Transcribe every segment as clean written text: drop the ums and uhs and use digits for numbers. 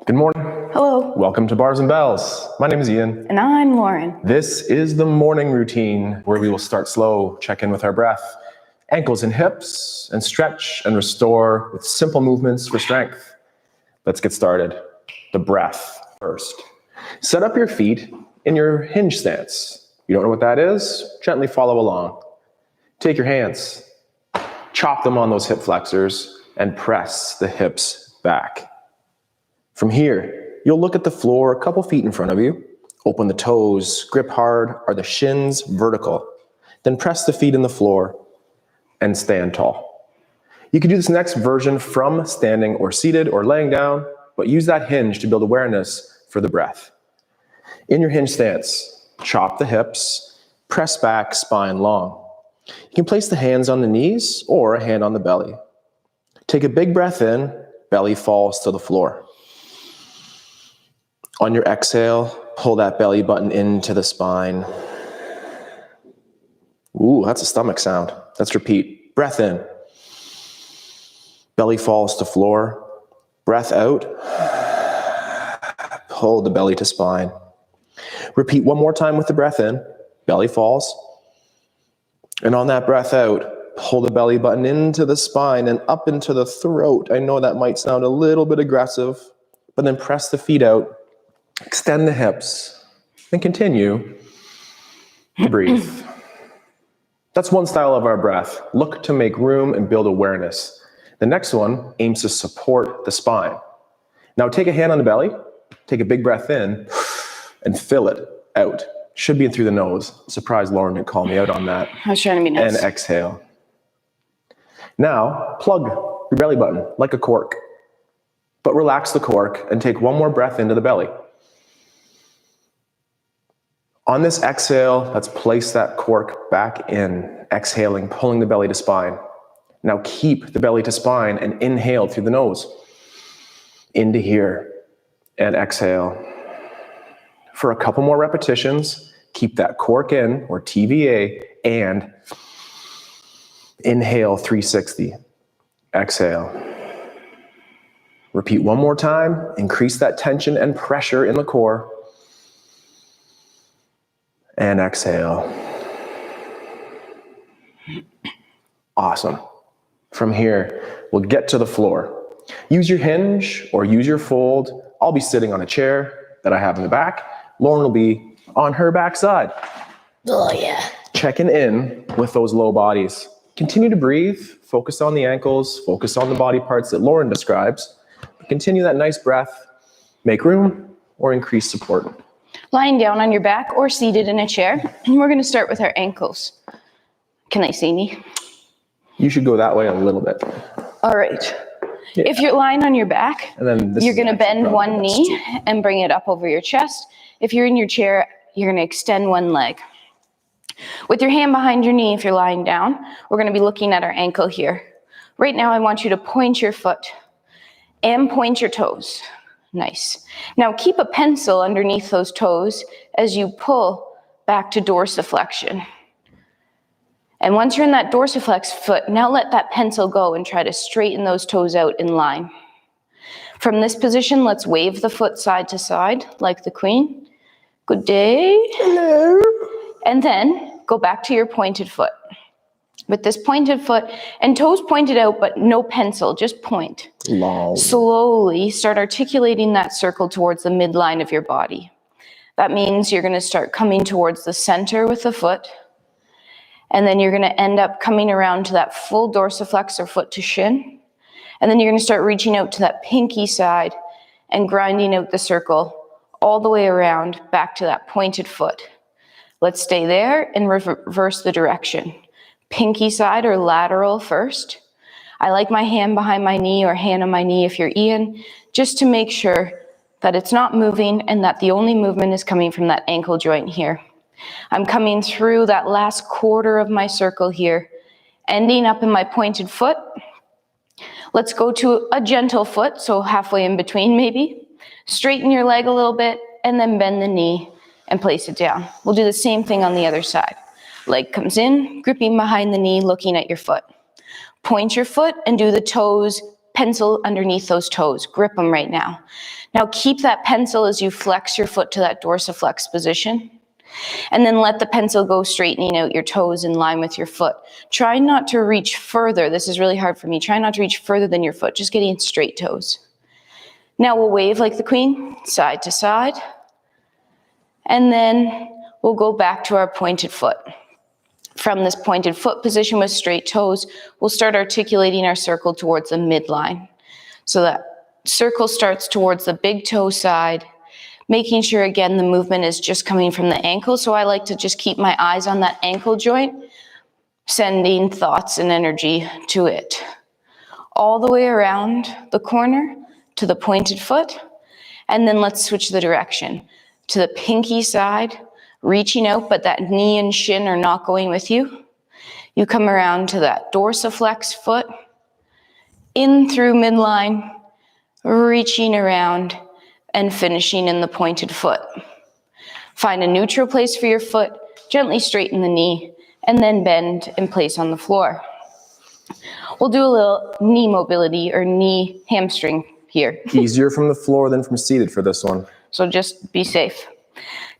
Good morning. Hello. Welcome to Bars and Bells. My name is Ian. And I'm Lauren. This is the morning routine where we will start slow, check in with our breath, ankles and hips, and stretch and restore with simple movements for strength. Let's get started. The breath first. Set up your feet in your hinge stance. You don't know what that is? Gently follow along. Take your hands, chop them on those hip flexors, and press the hips back. From here, you'll look at the floor a couple feet in front of you. Open the toes, grip hard, are the shins vertical. Then press the feet in the floor and stand tall. You can do this next version from standing or seated or laying down, but use that hinge to build awareness for the breath. In your hinge stance, chop the hips, press back, spine long. You can place the hands on the knees or a hand on the belly. Take a big breath in, belly falls to the floor. On your exhale, pull that belly button into the spine. Ooh, that's a stomach sound. Let's repeat. Breath in. Belly falls to floor. Breath out. Pull the belly to spine. Repeat one more time with the breath in. Belly falls. And on that breath out, pull the belly button into the spine and up into the throat. I know that might sound a little bit aggressive, but then press the feet out. Extend the hips and continue to breathe. That's one style of our breath. Look to make room and build awareness. The next one aims to support the spine. Now take a hand on the belly, take a big breath in, and fill it out. Should be in through the nose. Surprised Lauren didn't call me out on that. I was trying to be nice. And exhale. Now plug your belly button like a cork, but relax the cork and take one more breath into the belly. On this exhale, let's place that cork back in, exhaling, pulling the belly to spine. Now keep the belly to spine and inhale through the nose. Into here and exhale. For a couple more repetitions, keep that cork in, or TVA, and inhale 360. Exhale. Repeat one more time, increase that tension and pressure in the core. And exhale. Awesome. From here, we'll get to the floor. Use your hinge or use your fold. I'll be sitting on a chair that I have in the back. Lauren will be on her back side. Oh, yeah. Checking in with those low bodies. Continue to breathe. Focus on the ankles. Focus on the body parts that Lauren describes. Continue that nice breath. Make room or increase support. Lying down on your back or seated in a chair. And we're going to start with our ankles. Can I see me? You should go that way a little bit. All right. Yeah. If you're lying on your back, and then you're going to bend one knee and bring it up over your chest. If you're in your chair, you're going to extend one leg. With your hand behind your knee, if you're lying down, we're going to be looking at our ankle here. Right now, I want you to point your foot and point your toes. Nice. Now keep a pencil underneath those toes as you pull back to dorsiflexion. And once you're in that dorsiflex foot, now let that pencil go and try to straighten those toes out in line. From this position, let's wave the foot side to side like the queen. Good day. Hello. And then go back to your pointed foot. With this pointed foot and toes pointed out, but no pencil, just point. Long. Slowly start articulating that circle towards the midline of your body. That means you're going to start coming towards the center with the foot, and then you're going to end up coming around to that full dorsiflex or foot to shin, and then you're going to start reaching out to that pinky side and grinding out the circle all the way around back to that pointed foot. Let's stay there and reverse the direction. Pinky side or lateral first. I like my hand behind my knee or hand on my knee if you're Ian, just to make sure that it's not moving and that the only movement is coming from that ankle joint here. I'm coming through that last quarter of my circle here, ending up in my pointed foot. Let's go to a gentle foot, so halfway in between maybe. Straighten your leg a little bit and then bend the knee and place it down. We'll do the same thing on the other side. Leg comes in, gripping behind the knee, looking at your foot. Point your foot and do the toes pencil underneath those toes. Grip them right now. Now keep that pencil as you flex your foot to that dorsiflex position. And then let the pencil go straightening out your toes in line with your foot. Try not to reach further. This is really hard for me. Try not to reach further than your foot, just getting straight toes. Now we'll wave like the queen, side to side. And then we'll go back to our pointed foot. From this pointed foot position with straight toes, we'll start articulating our circle towards the midline. So that circle starts towards the big toe side, making sure, again, the movement is just coming from the ankle. So I like to just keep my eyes on that ankle joint, sending thoughts and energy to it. All the way around the corner to the pointed foot. And then let's switch the direction. To the pinky side, reaching out, but that knee and shin are not going with you. You come around to that dorsiflex foot, in through midline, reaching around, and finishing in the pointed foot. Find a neutral place for your foot, gently straighten the knee, and then bend and place on the floor. We'll do a little knee mobility or knee hamstring here. Easier from the floor than from seated for this one. So just be safe.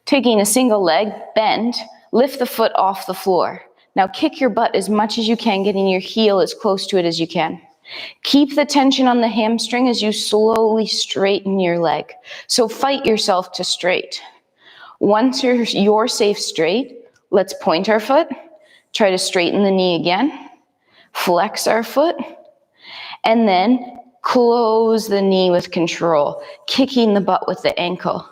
Taking a single leg, bend, lift the foot off the floor. Now kick your butt as much as you can, getting your heel as close to it as you can. Keep the tension on the hamstring as you slowly straighten your leg. So fight yourself to straight. Once you're safe straight, let's point our foot, try to straighten the knee again, flex our foot, and then close the knee with control, kicking the butt with the ankle.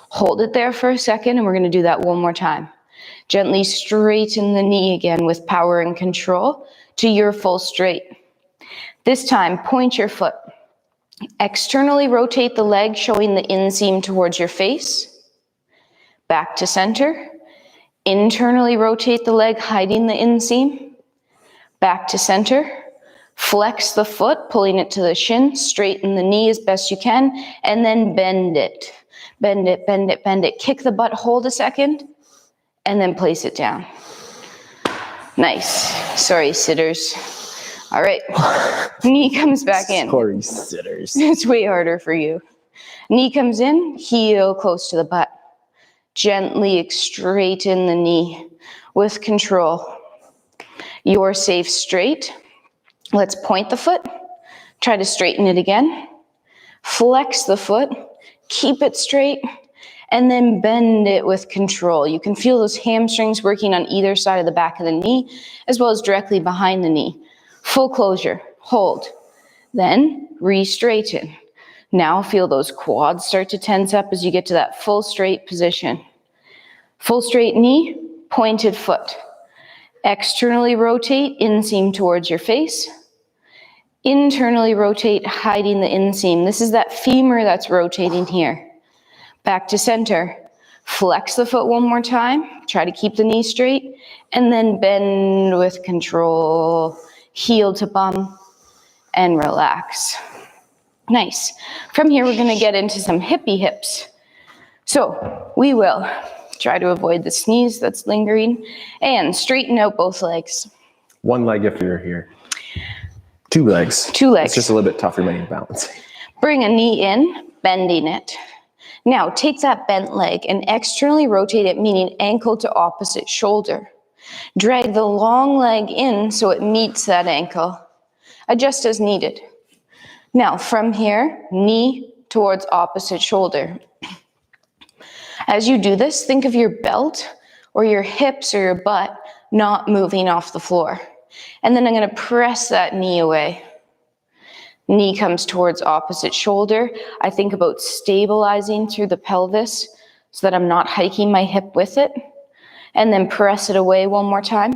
Hold it there for a second, and we're going to do that one more time. Gently straighten the knee again with power and control to your full straight. This time, point your foot. Externally rotate the leg, showing the inseam towards your face. Back to center. Internally rotate the leg, hiding the inseam. Back to center. Flex the foot, pulling it to the shin. Straighten the knee as best you can, and then bend it. Bend it, bend it, bend it. Kick the butt, hold a second, and then place it down. Nice. Sorry, sitters. All right. Knee comes back in. Sorry, sitters. It's way harder for you. Knee comes in, heel close to the butt. Gently straighten the knee with control. You're safe straight. Let's point the foot. Try to straighten it again. Flex the foot. Keep it straight. And then bend it with control. You can feel those hamstrings working on either side of the back of the knee, as well as directly behind the knee. Full closure. Hold. Then re-straighten. Now feel those quads start to tense up as you get to that full straight position. Full straight knee, pointed foot. Externally rotate, inseam towards your face. Internally rotate, hiding the inseam. This is that femur that's rotating here. Back to center. Flex the foot one more time. Try to keep the knee straight. And then bend with control. Heel to bum. And relax. Nice. From here, we're going to get into some hippie hips. So we will try to avoid the sneeze that's lingering and straighten out both legs. One leg if you're here. Two legs. Two legs. It's just a little bit tougher remaining balance. Bring a knee in, bending it. Now take that bent leg and externally rotate it, meaning ankle to opposite shoulder. Drag the long leg in so it meets that ankle. Adjust as needed. Now from here, knee towards opposite shoulder. As you do this, think of your belt or your hips or your butt not moving off the floor. And then I'm going to press that knee away. Knee comes towards opposite shoulder. I think about stabilizing through the pelvis so that I'm not hiking my hip with it. And then press it away one more time.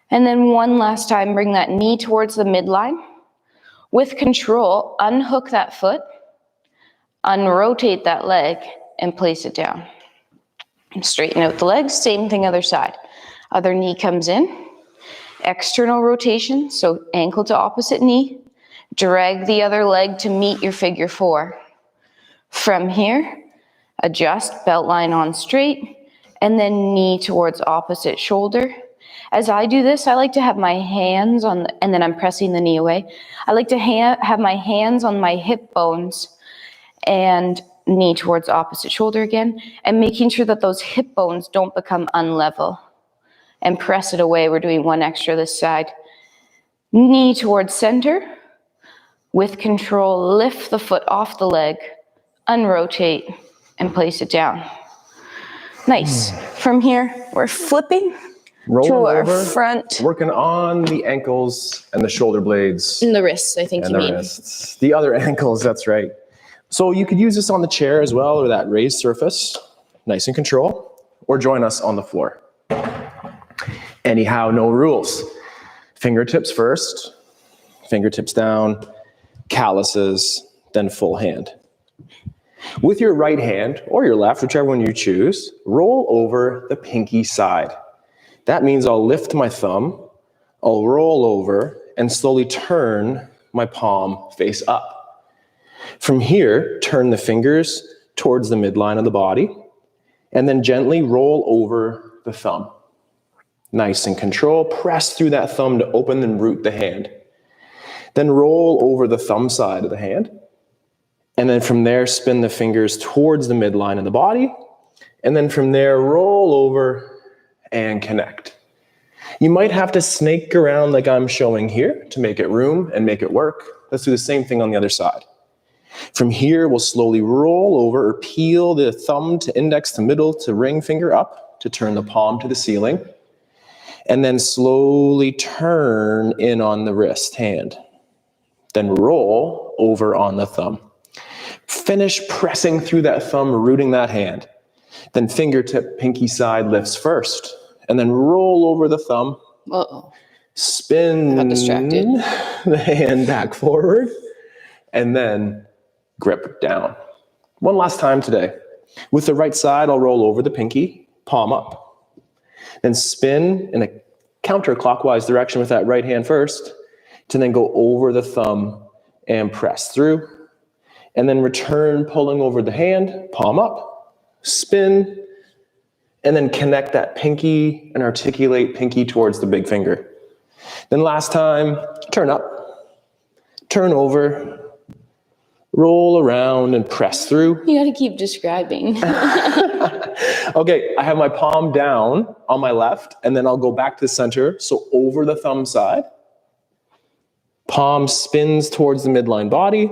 And then one last time, bring that knee towards the midline. With control, unhook that foot, unrotate that leg, and place it down. And straighten out the legs, same thing other side. Other knee comes in. External rotation, so ankle to opposite knee. Drag the other leg to meet your figure four. From here, adjust, belt line on straight, and then knee towards opposite shoulder. As I do this, I like to have my hands on, and then I'm pressing the knee away. I like to have my hands on my hip bones and knee towards opposite shoulder again, and making sure that those hip bones don't become unlevel. And press it away. We're doing one extra this side. Knee towards center. With control, lift the foot off the leg, unrotate, and place it down. Nice. From here, we're flipping to our front. Working on the ankles and the shoulder blades. And the wrists, I think you mean. Wrists. The other ankles, that's right. So you could use this on the chair as well, or that raised surface, nice and control, or join us on the floor. Anyhow, no rules. Fingertips first, fingertips down, calluses, then full hand. With your right hand, or your left, whichever one you choose, roll over the pinky side. That means I'll lift my thumb, I'll roll over, and slowly turn my palm face up. From here, turn the fingers towards the midline of the body, and then gently roll over the thumb. Nice and control, press through that thumb to open and root the hand. Then roll over the thumb side of the hand. And then from there, spin the fingers towards the midline of the body. And then from there, roll over and connect. You might have to snake around like I'm showing here to make it room and make it work. Let's do the same thing on the other side. From here, we'll slowly roll over or peel the thumb to index to middle to ring finger up to turn the palm to the ceiling. And then slowly turn in on the wrist hand. Then roll over on the thumb. Finish pressing through that thumb, rooting that hand. Then fingertip, pinky side lifts first. And then roll over the thumb. Uh-oh. Spin Got distracted. the hand back forward. And then grip down. One last time today. With the right side, I'll roll over the pinky, palm up. Then spin in a counterclockwise direction with that right hand first, to then go over the thumb and press through. And then return, pulling over the hand, palm up, spin, and then connect that pinky and articulate pinky towards the big finger. Then last time, turn up, turn over, roll around and press through. You gotta keep describing. Okay, I have my palm down on my left, and then I'll go back to the center, so over the thumb side. Palm spins towards the midline body,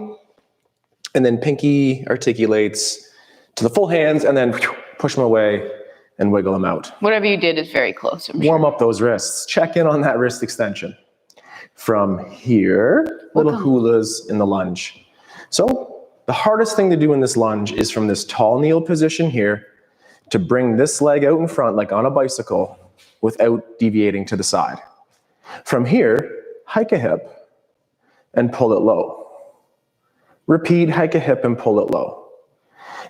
and then pinky articulates to the full hands, and then push them away and wiggle them out. Whatever you did is very close, I'm Warm up those wrists. Check in on that wrist extension. From here, little hulas in the lunge. So the hardest thing to do in this lunge is from this tall kneel position here to bring this leg out in front like on a bicycle without deviating to the side. From here, hike a hip and pull it low. Repeat, hike a hip and pull it low.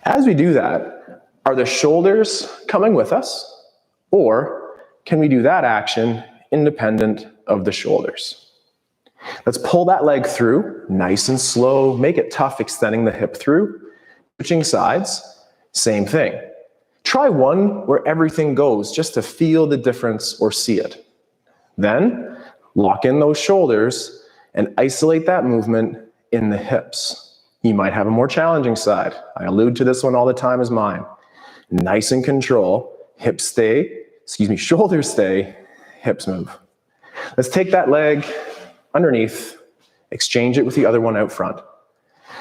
As we do that, are the shoulders coming with us, or can we do that action independent of the shoulders? Let's pull that leg through, nice and slow. Make it tough, extending the hip through. Switching sides, same thing. Try one where everything goes, just to feel the difference or see it. Then, lock in those shoulders and isolate that movement in the hips. You might have a more challenging side. I allude to this one all the time as mine. Nice and control, hips stay, shoulders stay, hips move. Let's take that leg underneath, exchange it with the other one out front.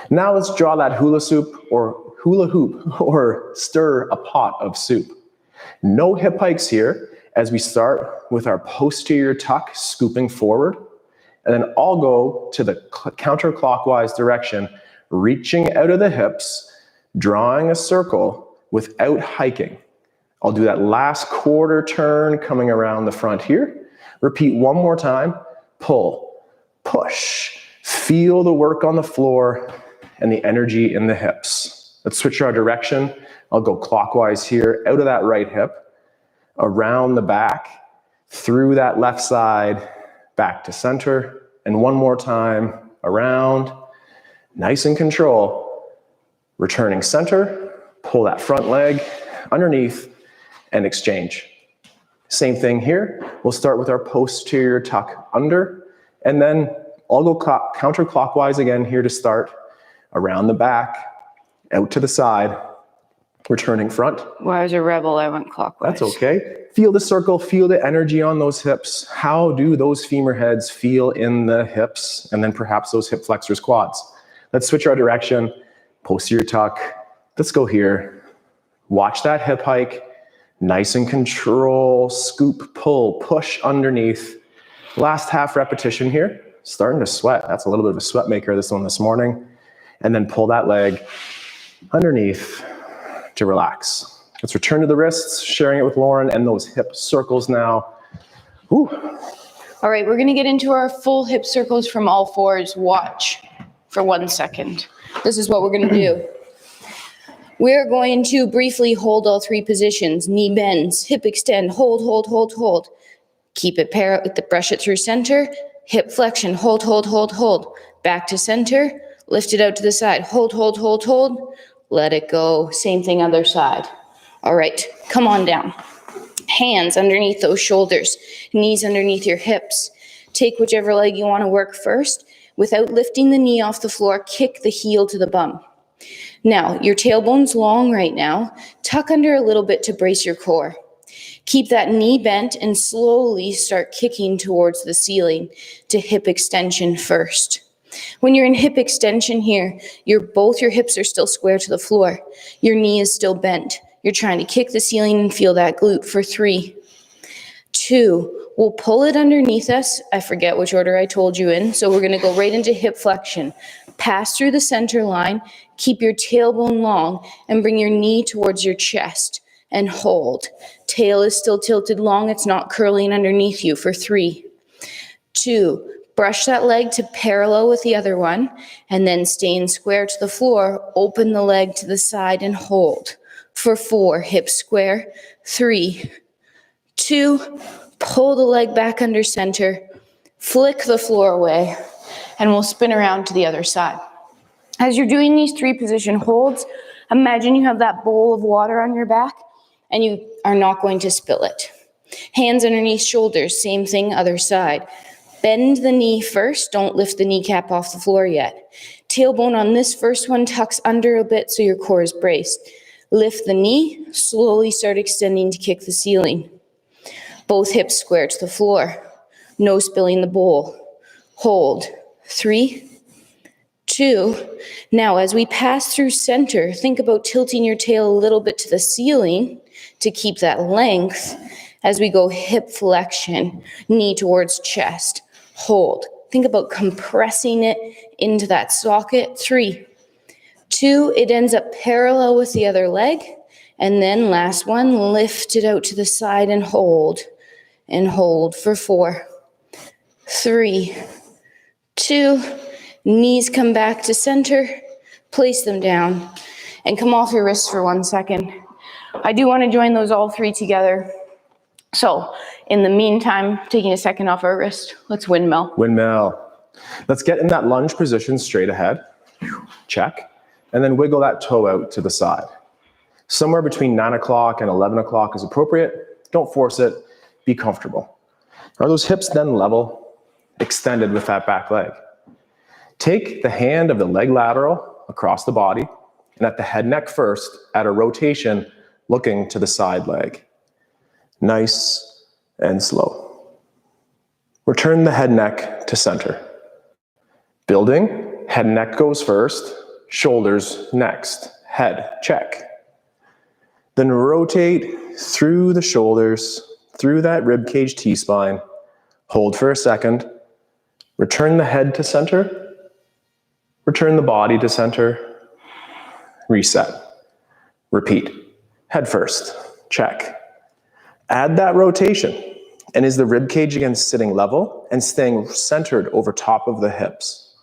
Now let's draw that hula hoop or stir a pot of soup. No hip hikes here as we start with our posterior tuck scooping forward, and then I'll go to the counterclockwise direction, reaching out of the hips, drawing a circle without hiking. I'll do that last quarter turn coming around the front here. Repeat one more time, pull. Push, feel the work on the floor and the energy in the hips. Let's switch our direction. I'll go clockwise here, out of that right hip, around the back, through that left side, back to center, and one more time, around, nice and control. Returning center, pull that front leg underneath, and exchange. Same thing here. We'll start with our posterior tuck under, and then I'll go counterclockwise again here to start, around the back, out to the side, returning front. Well, I was a rebel, I went clockwise. That's okay. Feel the circle, feel the energy on those hips. How do those femur heads feel in the hips, and then perhaps those hip flexors, quads? Let's switch our direction. Posterior tuck. Let's go here. Watch that hip hike. Nice and control, scoop, pull, push underneath. Last half repetition here. Starting to sweat. That's a little bit of a sweat maker, this one this morning. And then pull that leg underneath to relax. Let's return to the wrists, sharing it with Lauren, and those hip circles now. Whew. All right, we're gonna get into our full hip circles from all fours. Watch for 1 second. This is what we're gonna do. We're going to briefly hold all three positions. Knee bends, hip extend, hold, hold, hold, hold. Keep it parallel, brush it through center, hip flexion, hold, hold, hold, hold. Back to center, lift it out to the side, hold, hold, hold, hold. Let it go. Same thing other side. All right, come on down. Hands underneath those shoulders, knees underneath your hips. Take whichever leg you want to work first. Without lifting the knee off the floor, kick the heel to the bum. Now, your tailbone's long right now. Tuck under a little bit to brace your core. Keep that knee bent and slowly start kicking towards the ceiling to hip extension first. When you're in hip extension here, both your hips are still square to the floor. Your knee is still bent. You're trying to kick the ceiling and feel that glute for 3, 2. We'll pull it underneath us. I forget which order I told you in. So we're going to go right into hip flexion. Pass through the center line. Keep your tailbone long and bring your knee towards your chest and hold. Tail is still tilted long. It's not curling underneath you for 3, 2. Brush that leg to parallel with the other one, and then staying square to the floor, open the leg to the side and hold. For 4, hips square. 3, 2, pull the leg back under center, flick the floor away, and we'll spin around to the other side. As you're doing these 3 position holds, imagine you have that bowl of water on your back, and you are not going to spill it. Hands underneath shoulders, same thing, other side. Bend the knee first, don't lift the kneecap off the floor yet. Tailbone on this first one tucks under a bit so your core is braced. Lift the knee, slowly start extending to kick the ceiling. Both hips square to the floor. No spilling the bowl. Hold. 3, 2. Now as we pass through center, think about tilting your tail a little bit to the ceiling to keep that length as we go hip flexion, knee towards chest. Hold. Think about compressing it into that socket. 3, 2, it ends up parallel with the other leg. And then last one, lift it out to the side and hold. And hold for 4, 3, 2, knees come back to center, place them down, and come off your wrists for 1 second. I do want to join those all 3 together. So, in the meantime, taking a second off our wrist, let's windmill. Windmill. Let's get in that lunge position straight ahead. Check. And then wiggle that toe out to the side. Somewhere between 9 o'clock and 11 o'clock is appropriate. Don't force it. Be comfortable. Are those hips then level, extended with that back leg? Take the hand of the leg lateral across the body, and at the head neck first, add a rotation looking to the side leg. Nice and slow. Return the head neck to center. Building, head neck goes first, shoulders next, head, check. Then rotate through the shoulders, through that rib cage T-spine. Hold for a second. Return the head to center. Return the body to center. Reset. Repeat. Head first. Check. Add that rotation. And is the rib cage again sitting level and staying centered over top of the hips?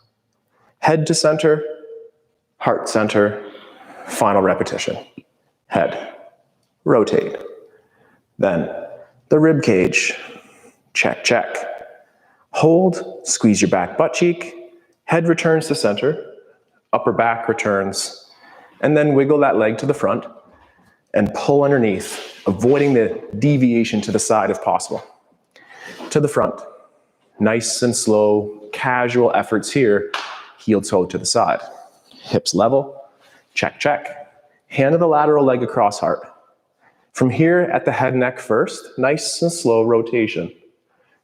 Head to center. Heart center. Final repetition. Head. Rotate. Then the rib cage. Check, check. Hold, squeeze your back butt cheek. Head returns to center. Upper back returns. And then wiggle that leg to the front. and pull underneath, avoiding the deviation to the side if possible. To the front. Nice and slow, casual efforts here. Heel toe to the side. Hips level. Check, check. Hand to the lateral leg across heart. From here at the head and neck first, nice and slow rotation.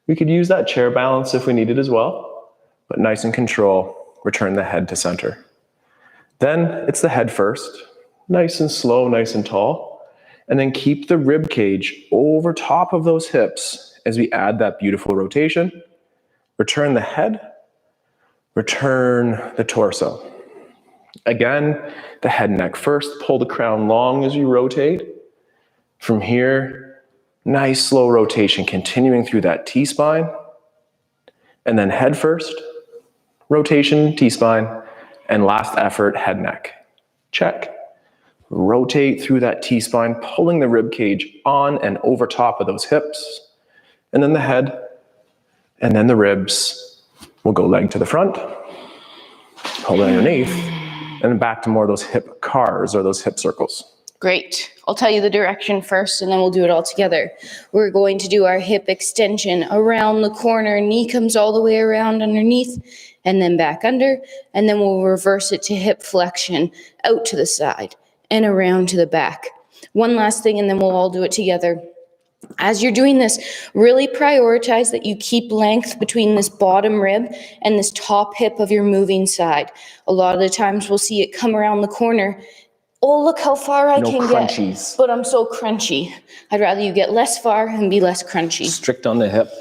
We could use that chair balance if we needed as well, but nice and control, return the head to center. Then it's the head first, nice and slow, nice and tall, and then keep the rib cage over top of those hips as we add that beautiful rotation. Return the head, return the torso. Again, the head and neck first, pull the crown long as you rotate. From here, nice slow rotation, continuing through that T-spine, and then head first, rotation, T-spine, and last effort, head neck. Check. Rotate through that T-spine, pulling the rib cage on and over top of those hips, and then the head, and then the ribs. We'll go leg to the front, pull it underneath, and then back to more of those hip cars or those hip circles. Great. I'll tell you the direction first and then we'll do it all together. We're going to do our hip extension around the corner. Knee comes all the way around underneath and then back under. And then we'll reverse it to hip flexion out to the side and around to the back. One last thing and then we'll all do it together. As you're doing this, really prioritize that you keep length between this bottom rib and this top hip of your moving side. A lot of the times we'll see it come around the corner. Oh, look how far I can get, but I'm so crunchy. I'd rather you get less far and be less crunchy. Strict on the hip.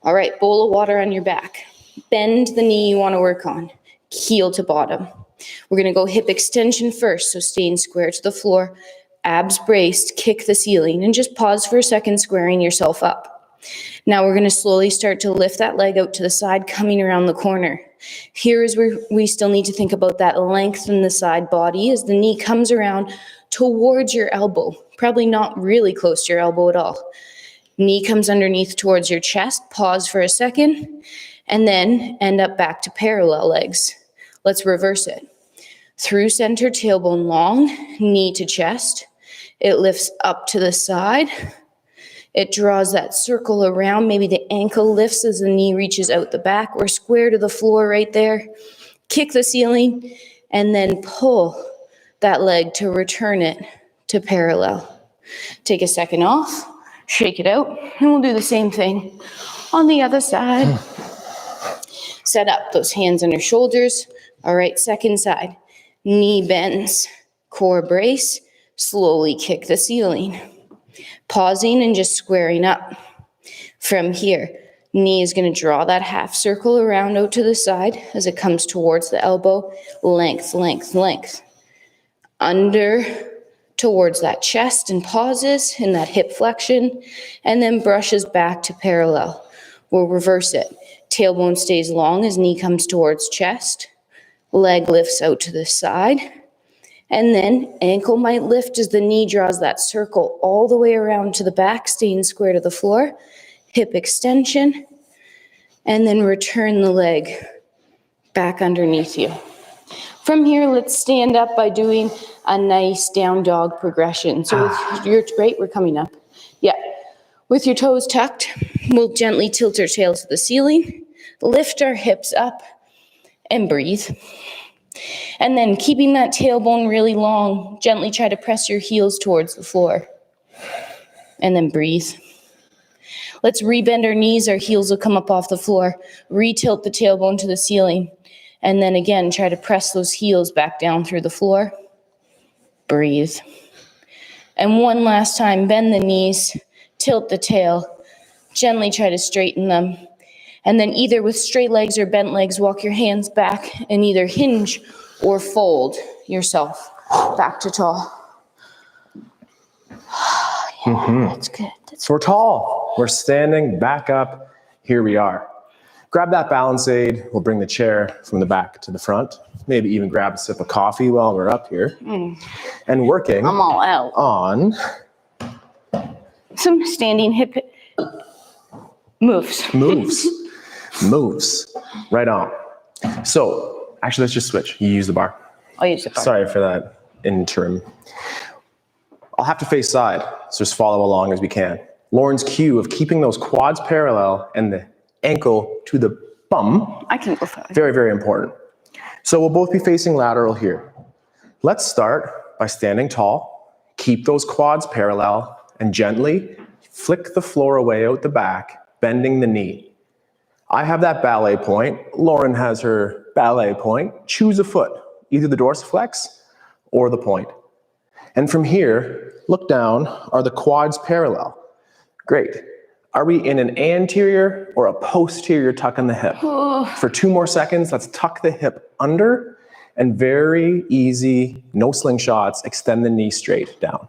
All right, bowl of water on your back. Bend the knee you want to work on. Heel to bottom. We're going to go hip extension first, so staying square to the floor. Abs braced, kick the ceiling, and just pause for a second, squaring yourself up. Now we're going to slowly start to lift that leg out to the side, coming around the corner. Here is where we still need to think about that length in the side body as the knee comes around towards your elbow, probably not really close to your elbow at all. Knee comes underneath towards your chest, pause for a second, and then end up back to parallel legs. Let's reverse it. Through center, tailbone long, knee to chest. It lifts up to the side. It draws that circle around. Maybe the ankle lifts as the knee reaches out the back. We're square to the floor right there. Kick the ceiling and then pull that leg to return it to parallel. Take a second off, shake it out, and we'll do the same thing on the other side. Set up those hands on your shoulders. All right, second side. Knee bends, core brace, slowly kick the ceiling. Pausing and just squaring up. From here, knee is going to draw that half circle around out to the side as it comes towards the elbow. Length, length, length. Under towards that chest and pauses in that hip flexion and then brushes back to parallel. We'll reverse it. Tailbone stays long as knee comes towards chest. Leg lifts out to the side. And then ankle might lift as the knee draws that circle all the way around to the back, staying square to the floor. Hip extension. And then return the leg back underneath you. From here, let's stand up by doing a nice down dog progression. So with your, great, we're coming up. Yeah. With your toes tucked, we'll gently tilt our tail to the ceiling, lift our hips up, and breathe. And then keeping that tailbone really long, gently try to press your heels towards the floor. And then breathe. Let's rebend our knees, our heels will come up off the floor. Retilt the tailbone to the ceiling. And then again, try to press those heels back down through the floor. Breathe. And one last time, bend the knees, tilt the tail, gently try to straighten them. And then either with straight legs or bent legs, walk your hands back and either hinge or fold yourself back to tall. That's good. So we're tall. We're standing back up. Here we are. Grab that balance aid. We'll bring the chair from the back to the front. Maybe even grab a sip of coffee while we're up here. And working I'm all out. on some standing hip moves. Moves. Right on. So actually, let's just switch. You use the bar. I'll use the bar. Sorry for that interim. I'll have to face side, so just follow along as we can. Lauren's cue of keeping those quads parallel and the ankle to the bum. I can go for it. Very, very important. So we'll both be facing lateral here. Let's start by standing tall, keep those quads parallel, and gently flick the floor away out the back, bending the knee. I have that ballet point. Lauren has her ballet point. Choose a foot, either the dorsiflex or the point. And from here, look down. Are the quads parallel? Great. Are we in an anterior or a posterior tuck in the hip? For 2 more seconds, let's tuck the hip under and very easy, no slingshots, extend the knee straight down.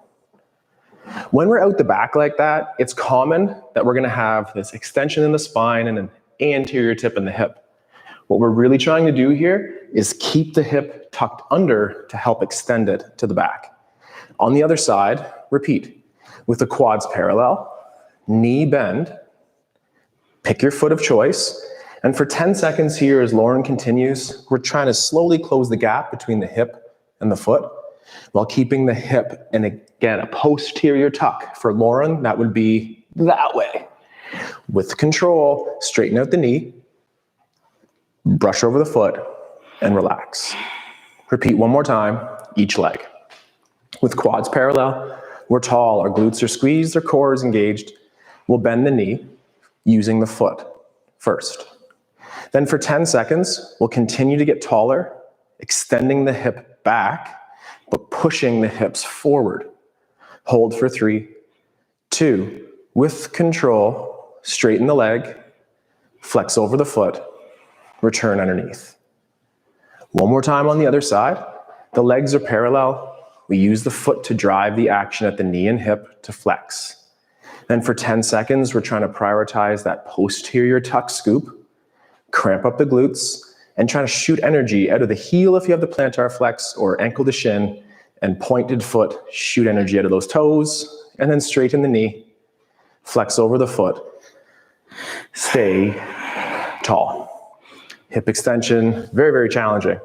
When we're out the back like that, it's common that we're gonna have this extension in the spine and an anterior tip in the hip. What we're really trying to do here is keep the hip tucked under to help extend it to the back. On the other side, repeat. With the quads parallel, knee bend, pick your foot of choice, and for 10 seconds here as Lauren continues, we're trying to slowly close the gap between the hip and the foot while keeping the hip in, again, a posterior tuck. For Lauren, that would be that way. With control, straighten out the knee, brush over the foot, and relax. Repeat 1 more time, each leg. With quads parallel, we're tall, our glutes are squeezed, our core is engaged. We'll bend the knee using the foot first. Then for 10 seconds, we'll continue to get taller, extending the hip back, but pushing the hips forward. Hold for 3, 2, with control, straighten the leg, flex over the foot, return underneath. 1 more time on the other side. The legs are parallel. We use the foot to drive the action at the knee and hip to flex. Then for 10 seconds, we're trying to prioritize that posterior tuck scoop, cramp up the glutes, and try to shoot energy out of the heel if you have the plantar flex or ankle to shin, and pointed foot, shoot energy out of those toes, and then straighten the knee, flex over the foot, stay tall. Hip extension, very, very challenging.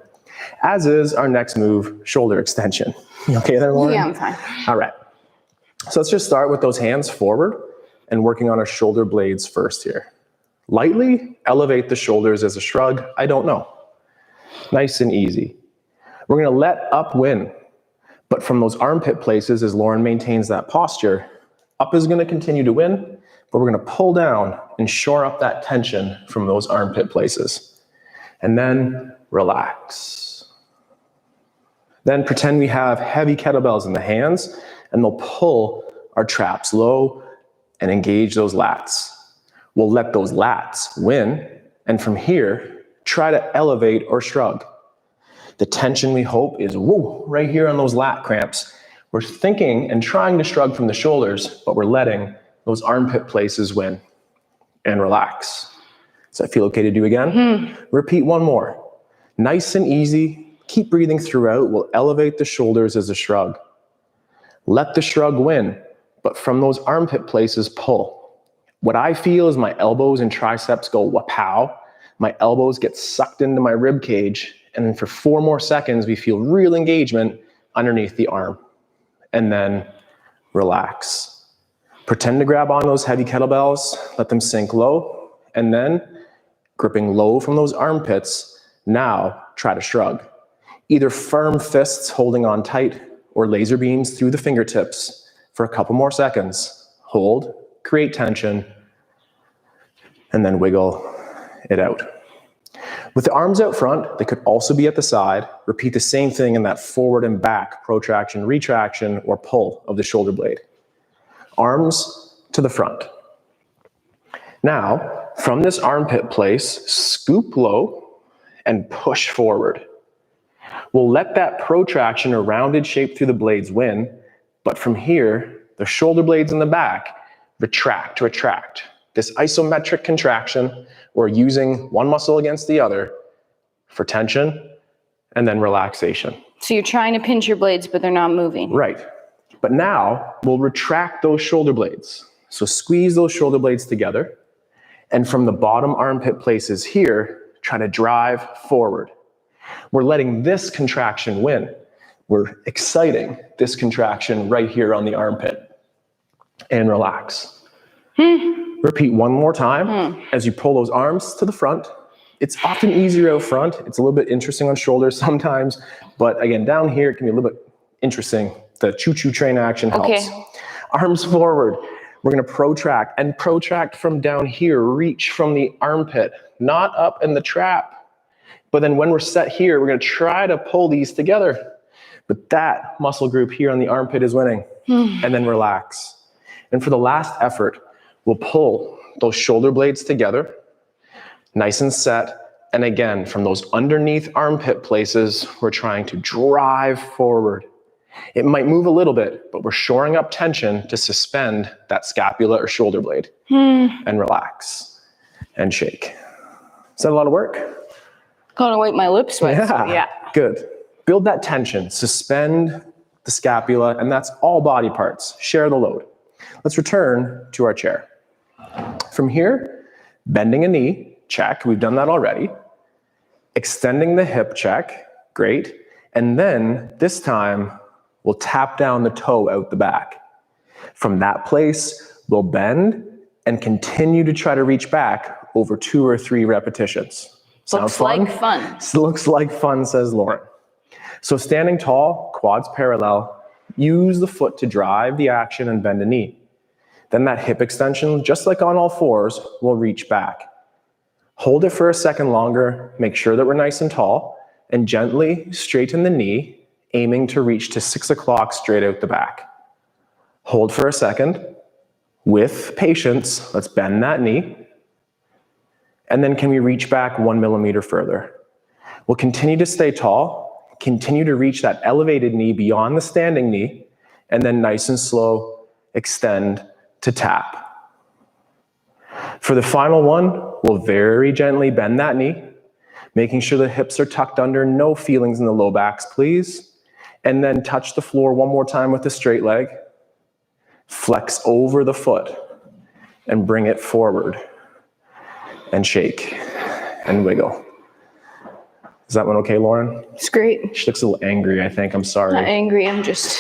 As is our next move, shoulder extension. You okay there, Lauren? Yeah, I'm fine. All right. So let's just start with those hands forward and working on our shoulder blades first here. Lightly elevate the shoulders as a shrug. I don't know. Nice and easy. We're going to let up win. But from those armpit places, as Lauren maintains that posture, up is going to continue to win, but we're going to pull down and shore up that tension from those armpit places. And then relax. Then pretend we have heavy kettlebells in the hands, and they'll pull our traps low and engage those lats. We'll let those lats win, and from here, try to elevate or shrug. The tension we hope is woo, right here on those lat cramps. We're thinking and trying to shrug from the shoulders, but we're letting those armpit places win. And relax. Does that feel okay to do again? Repeat 1 more. Nice and easy. Keep breathing throughout. We'll elevate the shoulders as a shrug. Let the shrug win, but from those armpit places, pull. What I feel is my elbows and triceps go wapow. My elbows get sucked into my rib cage, and then for 4 more seconds, we feel real engagement underneath the arm. And then relax. Pretend to grab on those heavy kettlebells, let them sink low, and then gripping low from those armpits, now try to shrug. Either firm fists holding on tight or laser beams through the fingertips for a couple more seconds. Hold, create tension, and then wiggle it out. With the arms out front, they could also be at the side. Repeat the same thing in that forward and back protraction, retraction, or pull of the shoulder blade. Arms to the front. Now, from this armpit place, scoop low and push forward. We'll let that protraction or rounded shape through the blades win, but from here, the shoulder blades in the back retract, retract. This isometric contraction, we're using one muscle against the other for tension and then relaxation. So you're trying to pinch your blades, but they're not moving. Right. But now we'll retract those shoulder blades. So squeeze those shoulder blades together. And from the bottom armpit places here, try to drive forward. We're letting this contraction win. we're exciting this contraction right here on the armpit. And relax. Repeat one more time as you pull those arms to the front. It's often easier out front. It's a little bit interesting on shoulders sometimes, but again, down here it can be a little bit interesting. The choo-choo train action helps. Okay. Arms forward. We're going to protract, and protract from down here. Reach from the armpit, not up in the trap. But then when we're set here, we're going to try to pull these together. But that muscle group here on the armpit is winning. And then relax. And for the last effort, we'll pull those shoulder blades together, nice and set. And again, from those underneath armpit places, we're trying to drive forward. It might move a little bit, but we're shoring up tension to suspend that scapula or shoulder blade. And relax and shake. Is that a lot of work? Gotta wipe my lips with. Yeah. Good. Build that tension. Suspend the scapula, and that's all body parts. Share the load. Let's return to our chair. From here, bending a knee, check. We've done that already. Extending the hip, check. Great. And then this time, we'll tap down the toe out the back. From that place, we'll bend and continue to try to reach back over 2 or 3 repetitions. Sounds fun? Looks like fun. Looks like fun, says Lauren. So standing tall, quads parallel, use the foot to drive the action and bend a knee. Then that hip extension, just like on all fours, will reach back. Hold it for a second longer, make sure that we're nice and tall, and gently straighten the knee, aiming to reach to 6 o'clock straight out the back. Hold for a second. With patience, let's bend that knee. And then can we reach back 1 millimeter further? We'll continue to stay tall, continue to reach that elevated knee beyond the standing knee, and then nice and slow, extend to tap. For the final one, we'll very gently bend that knee, making sure the hips are tucked under, no feelings in the low backs, please. And then touch the floor one more time with the straight leg. Flex over the foot and bring it forward. And shake and wiggle. Is that one okay, Lauren? It's great. She looks a little angry, I think. I'm sorry. Not angry, I'm just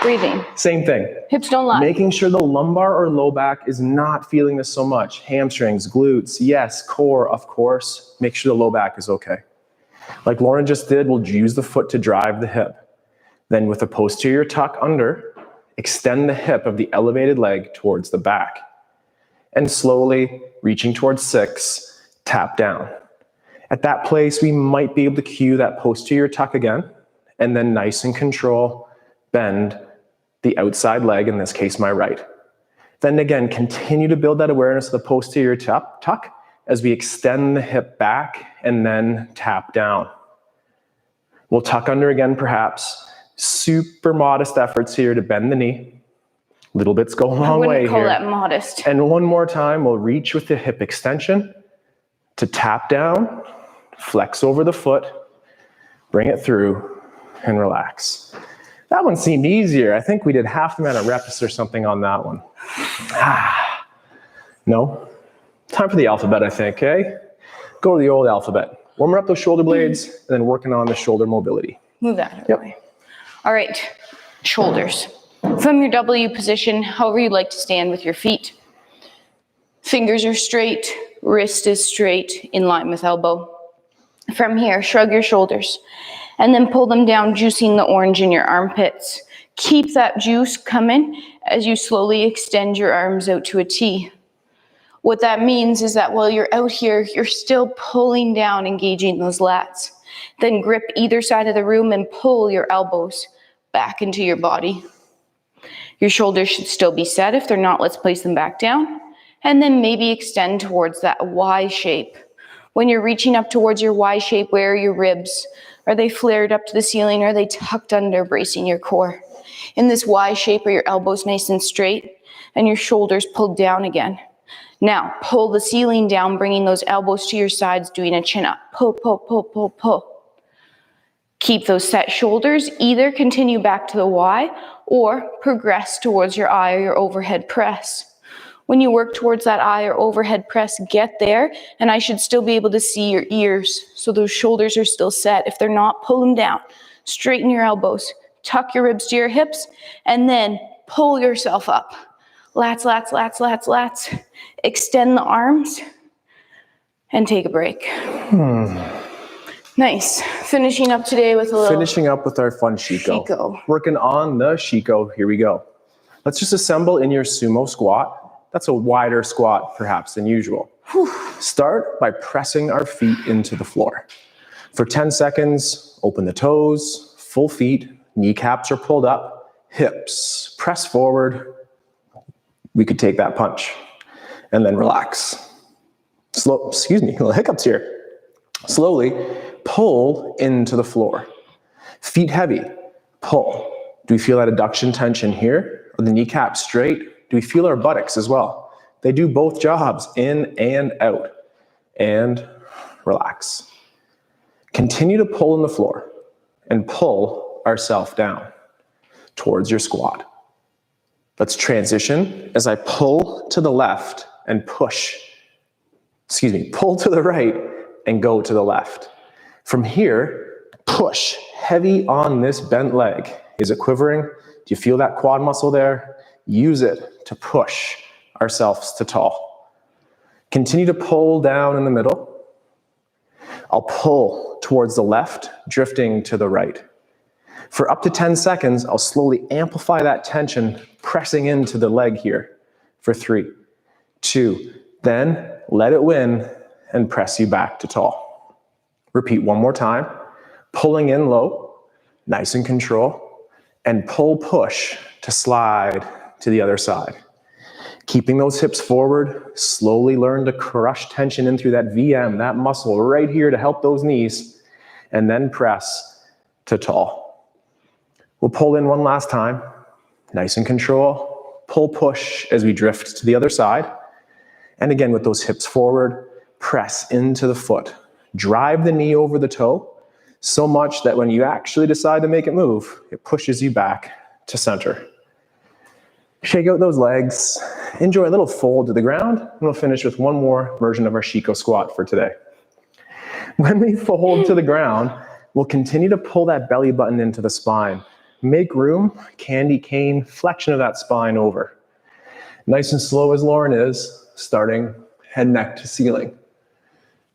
breathing. Same thing. Hips don't lie. Making sure the lumbar or low back is not feeling this so much. Hamstrings, glutes, yes, core, of course. Make sure the low back is okay. Like Lauren just did, we'll use the foot to drive the hip. Then with a posterior tuck under, extend the hip of the elevated leg towards the back. And slowly, reaching towards 6, tap down. At that place, we might be able to cue that posterior tuck again, and then nice and control, bend the outside leg, in this case, my right. Then again, continue to build that awareness of the posterior tuck as we extend the hip back and then tap down. We'll tuck under again, perhaps. Super modest efforts here to bend the knee. Little bits go a long way here. I wouldn't call that modest. And one more time, we'll reach with the hip extension to tap down, flex over the foot, bring it through, and relax. That one seemed easier. I think we did half the amount of reps or something on that one. No? Time for the alphabet, I think, okay? Go to the old alphabet. Warming up those shoulder blades, and then working on the shoulder mobility. Move that out of the way. All right, shoulders. From your W position, however you'd like to stand with your feet. Fingers are straight, wrist is straight, in line with elbow. From here, shrug your shoulders, and then pull them down, juicing the orange in your armpits. Keep that juice coming as you slowly extend your arms out to a T. What that means is that while you're out here, you're still pulling down, engaging those lats. Then grip either side of the room and pull your elbows back into your body. Your shoulders should still be set. If they're not, let's place them back down. And then maybe extend towards that Y shape. When you're reaching up towards your Y shape, where are your ribs? Are they flared up to the ceiling? Or are they tucked under, bracing your core? In this Y shape, are your elbows nice and straight and your shoulders pulled down again? Now, pull the ceiling down, bringing those elbows to your sides, doing a chin up. Pull, pull, pull, pull, pull. Keep those set shoulders. Either continue back to the Y or progress towards your I or your overhead press. When you work towards that eye or overhead press, get there, and I should still be able to see your ears, so those shoulders are still set. If they're not, pull them down. Straighten your elbows, tuck your ribs to your hips, and then pull yourself up. Lats, lats, lats, lats, lats. Extend the arms, and take a break. Nice. Finishing up today with a little... Finishing up with our fun Shiko. Working on the Shiko. Here we go. Let's just assemble in your sumo squat. That's a wider squat, perhaps, than usual. Start by pressing our feet into the floor. For 10 seconds, open the toes, full feet, kneecaps are pulled up, hips, press forward. We could take that punch. And then relax. Little hiccups here. Slowly pull into the floor. Feet heavy, pull. Do we feel that adduction tension here? Are the kneecaps straight? Do we feel our buttocks as well? They do both jobs, in and out. And relax. Continue to pull in the floor and pull ourselves down towards your squat. Let's transition as I pull to the left and pull to the right and go to the left. From here, push heavy on this bent leg. Is it quivering? Do you feel that quad muscle there? Use it to push ourselves to tall. Continue to pull down in the middle. I'll pull towards the left, drifting to the right. For up to 10 seconds, I'll slowly amplify that tension, pressing into the leg here. For 3, 2, then let it win and press you back to tall. Repeat one more time. Pulling in low, nice and control, and pull, push to slide to the other side. Keeping those hips forward, slowly learn to crush tension in through that VM, that muscle right here to help those knees, and then press to tall. We'll pull in one last time, nice and control, pull, push as we drift to the other side. And again, with those hips forward, press into the foot. Drive the knee over the toe so much that when you actually decide to make it move, it pushes you back to center. Shake out those legs, enjoy a little fold to the ground, and we'll finish with one more version of our Shiko squat for today. When we fold to the ground, we'll continue to pull that belly button into the spine. Make room, candy cane, flexion of that spine over. Nice and slow as Lauren is, starting head, neck to ceiling.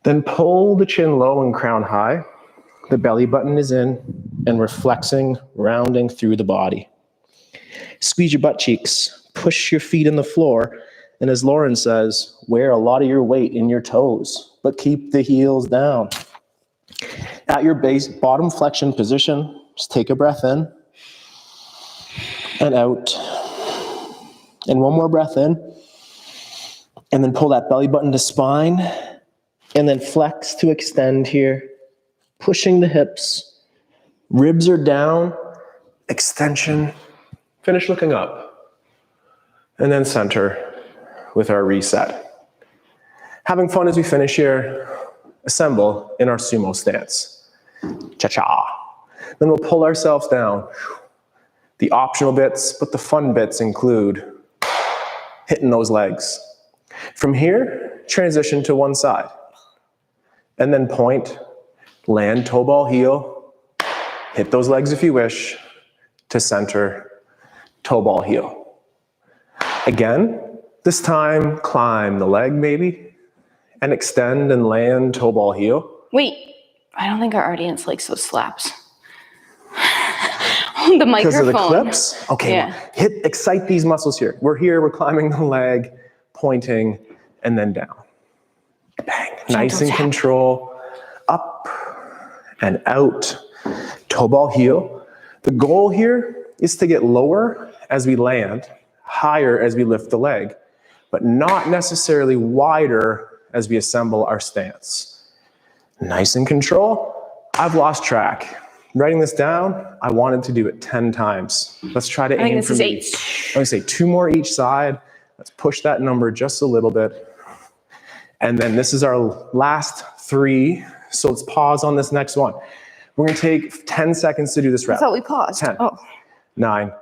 Then pull the chin low and crown high. The belly button is in, and we're flexing, rounding through the body. Squeeze your butt cheeks, push your feet in the floor, and as Lauren says, wear a lot of your weight in your toes, but keep the heels down. At your base, bottom flexion position, just take a breath in and out. And one more breath in, and then pull that belly button to spine, and then flex to extend here, pushing the hips. Ribs are down, extension. Finish looking up, and then center with our reset. Having fun as we finish here, assemble in our sumo stance. Cha-cha. Then we'll pull ourselves down. The optional bits, but the fun bits include hitting those legs. From here, transition to one side. And then point, land toe ball heel, hit those legs if you wish, to center, toe ball heel. Again, this time climb the leg maybe, and extend and land toe ball heel. Wait, I don't think our audience likes those slaps. On the microphone. Because of the clips? Okay, yeah. Excite these muscles here. We're climbing the leg, pointing, and then down. Bang, nice and control, up and out, toe ball heel. The goal here is to get lower as we land, higher as we lift the leg, but not necessarily wider as we assemble our stance. Nice and control. I've lost track. Writing this down, I wanted to do it 10 times. Let's try to aim for 8. I'm gonna say 2 more each side. Let's push that number just a little bit. And then this is our last 3. So let's pause on this next one. We're gonna take 10 seconds to do this rep. I thought we paused. 10, 9,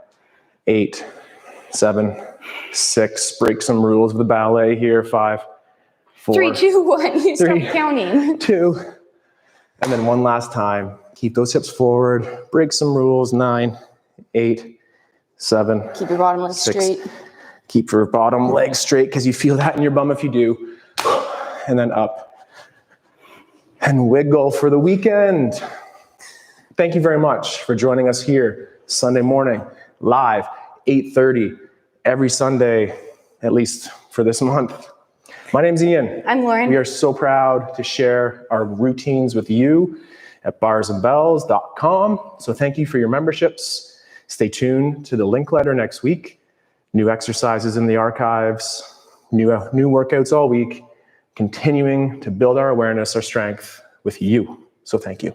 8, 7, 6, break some rules of the ballet here, 5, 4, 3, 2, 1, you stop 3, counting. 2, and then one last time. Keep those hips forward, break some rules, 9, 8, 7, Keep your bottom leg 6. straight. Keep your bottom leg straight because you feel that in your bum if you do. And then up. And wiggle for the weekend. Thank you very much for joining us here Sunday morning, live, 8:30, every Sunday, at least for this month. My name's Ian. I'm Lauren. We are so proud to share our routines with you at barsandbells.com. So thank you for your memberships. Stay tuned to the link letter next week. New exercises in the archives, new workouts all week, continuing to build our awareness, our strength with you. So thank you.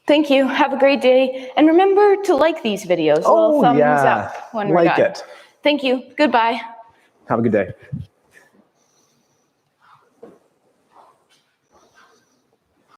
Thank you. Have a great day. And remember to like these videos. A little thumbs up when we're done. Like it. Thank you. Goodbye. Have a good day.